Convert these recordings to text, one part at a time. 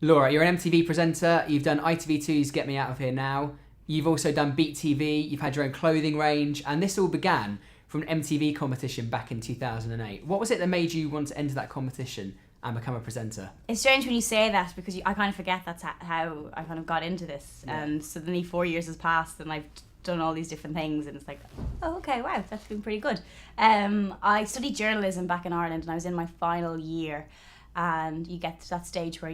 Laura, you're an MTV presenter. You've done ITV2's Get Me Out of Here Now. You've also done Beat TV. You've had your own clothing range. And this all began from an MTV competition back in 2008. What was it that made you want to enter that competition and become a presenter? It's strange when you say that because I kind of forget that's how I kind of got into this. Yeah. And suddenly 4 years has passed and I've done all these different things and it's like, oh, okay, wow, that's been pretty good. I studied journalism back in Ireland and I was in my final year. And you get to that stage where,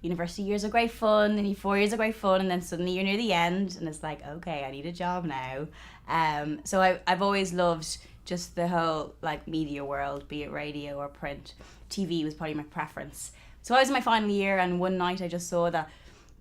university years are great fun and 4 years are great fun and then suddenly you're near the end and it's like, okay, I need a job now. So I've always loved just the whole media world, be it radio or print. TV was probably my preference. So I was in my final year and one night I just saw that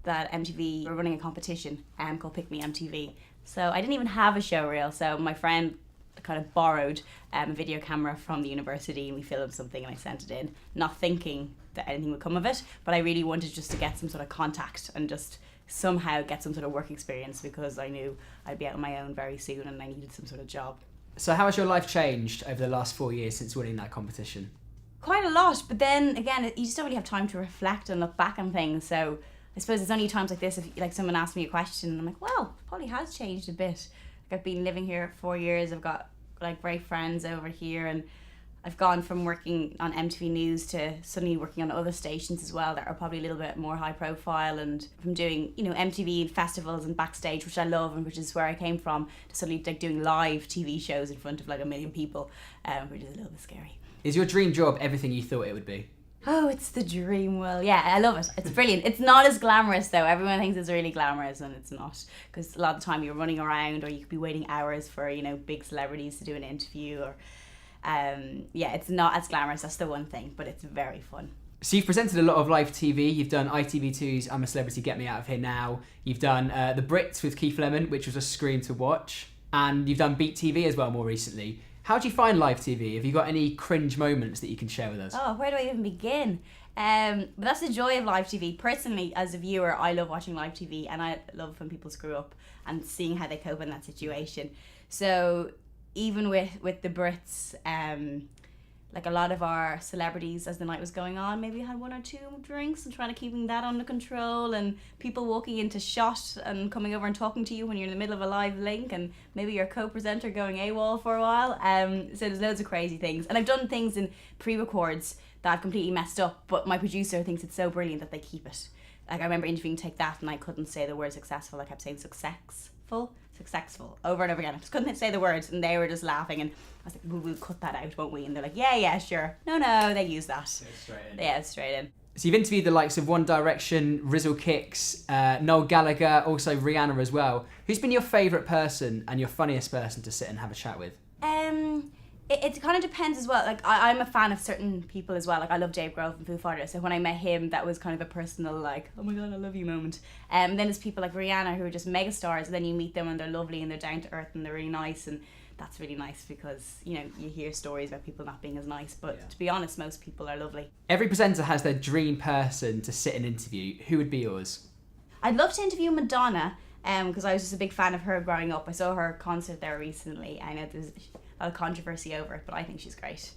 MTV were running a competition called Pick Me MTV. So I didn't even have a show reel, so my friend kind of borrowed a video camera from the university and we filmed something and I sent it in, not thinking that anything would come of it, but I really wanted just to get some sort of contact and just somehow get some sort of work experience because I knew I'd be out on my own very soon and I needed some sort of job. So how has your life changed over the last 4 years since winning that competition? Quite a lot, but then again, you just don't really have time to reflect and look back on things, so I suppose it's only times like this if someone asks me a question and I'm like, well, it probably has changed a bit. I've been living here 4 years, I've got great friends over here and I've gone from working on MTV News to suddenly working on other stations as well that are probably a little bit more high profile, and from doing MTV festivals and backstage, which I love and which is where I came from, to suddenly doing live TV shows in front of 1 million people, which is a little bit scary. Is your dream job everything you thought it would be? Oh, it's the dream. Well, yeah, I love it. It's brilliant. It's not as glamorous though. Everyone thinks it's really glamorous and it's not, because a lot of the time you're running around or you could be waiting hours for, big celebrities to do an interview or, it's not as glamorous. That's the one thing, but it's very fun. So you've presented a lot of live TV. You've done ITV2's I'm a Celebrity, Get Me Out of Here Now. You've done The Brits with Keith Lemon, which was a scream to watch. And you've done Beat TV as well more recently. How do you find live TV? Have you got any cringe moments that you can share with us? Oh, where do I even begin? But that's the joy of live TV. Personally, as a viewer, I love watching live TV and I love when people screw up and seeing how they cope in that situation. So even with the Brits, a lot of our celebrities, as the night was going on, maybe had 1 or 2 drinks and trying to keeping that under control, and people walking into shot and coming over and talking to you when you're in the middle of a live link, and maybe your co-presenter going AWOL for a while. So there's loads of crazy things. And I've done things in pre-records that I've completely messed up, but my producer thinks it's so brilliant that they keep it. I remember interviewing Take That and I couldn't say the word successful. I kept saying successful over and over again. I just couldn't say the words and they were just laughing and I was like, we'll cut that out, won't we? And they're like, yeah, sure. No, they use that. Straight in. So you've interviewed the likes of One Direction, Rizzle Kicks, Noel Gallagher, also Rihanna as well. Who's been your favourite person and your funniest person to sit and have a chat with? It kind of depends as well. I'm a fan of certain people as well. I love Dave Grohl from Foo Fighters. So when I met him, that was kind of a personal oh my God, I love you moment. Then there's people like Rihanna who are just mega stars. And then you meet them and they're lovely and they're down to earth and they're really nice. And that's really nice because, you hear stories about people not being as nice. But to be honest, most people are lovely. Every presenter has their dream person to sit and interview. Who would be yours? I'd love to interview Madonna because I was just a big fan of her growing up. I saw her concert there recently. I know there's a lot of controversy over it, but I think she's great.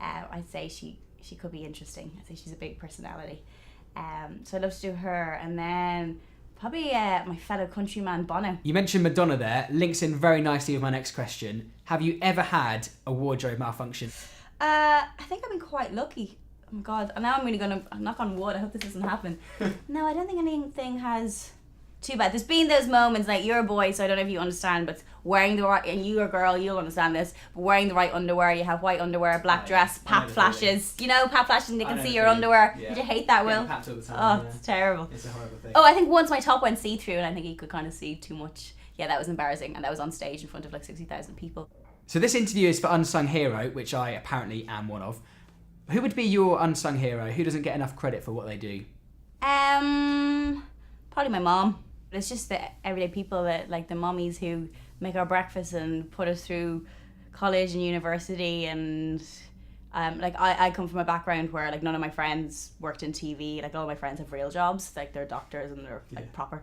I'd say she could be interesting. I'd say she's a big personality. So I'd love to do her. And then probably my fellow countryman Bono. You mentioned Madonna there. Links in very nicely with my next question. Have you ever had a wardrobe malfunction? I think I've been quite lucky. Oh my God. And now I'm really going to knock on wood. I hope this doesn't happen. No, I don't think anything has too bad. There's been those moments, you're a boy, so I don't know if you understand, but wearing the right, and you're a girl, you'll understand this, but wearing the right underwear, you have white underwear, black dress, pap flashes, pap flashes and they can see your underwear. Yeah. Did you hate that, Will? Papped all the time, It's terrible. It's a horrible thing. Oh, I think once my top went see-through and I think you could kind of see too much. Yeah, that was embarrassing, and that was on stage in front of 60,000 people. So this interview is for Unsung Hero, which I apparently am one of. Who would be your unsung hero? Who doesn't get enough credit for what they do? Probably my mom. It's just the everyday people that the mummies who make our breakfast and put us through college and university, and I come from a background where none of my friends worked in TV. All my friends have real jobs, they're doctors and they're proper.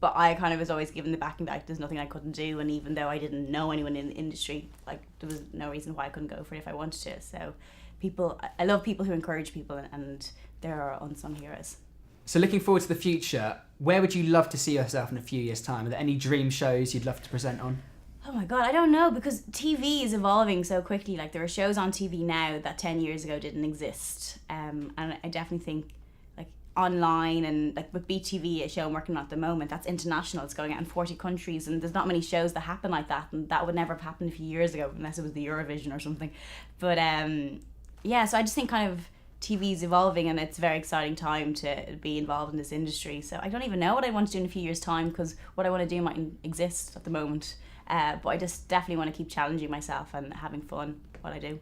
But I kind of was always given the backing that there's nothing I couldn't do, and even though I didn't know anyone in the industry, like there was no reason why I couldn't go for it if I wanted to. So I love people who encourage people, and they're our unsung heroes. So looking forward to the future, where would you love to see yourself in a few years' time? Are there any dream shows you'd love to present on? Oh my God, I don't know, because TV is evolving so quickly. Like there are shows on TV now that 10 years ago didn't exist. And I definitely think like online and like with BTV, a show I'm working on at the moment, that's international. It's going out in 40 countries, and there's not many shows that happen like that. And that would never have happened a few years ago unless it was the Eurovision or something. But yeah, so I just think kind of TV is evolving, and it's a very exciting time to be involved in this industry. So I don't even know what I want to do in a few years' time, because what I want to do mightn't exist at the moment. But I just definitely want to keep challenging myself and having fun what I do.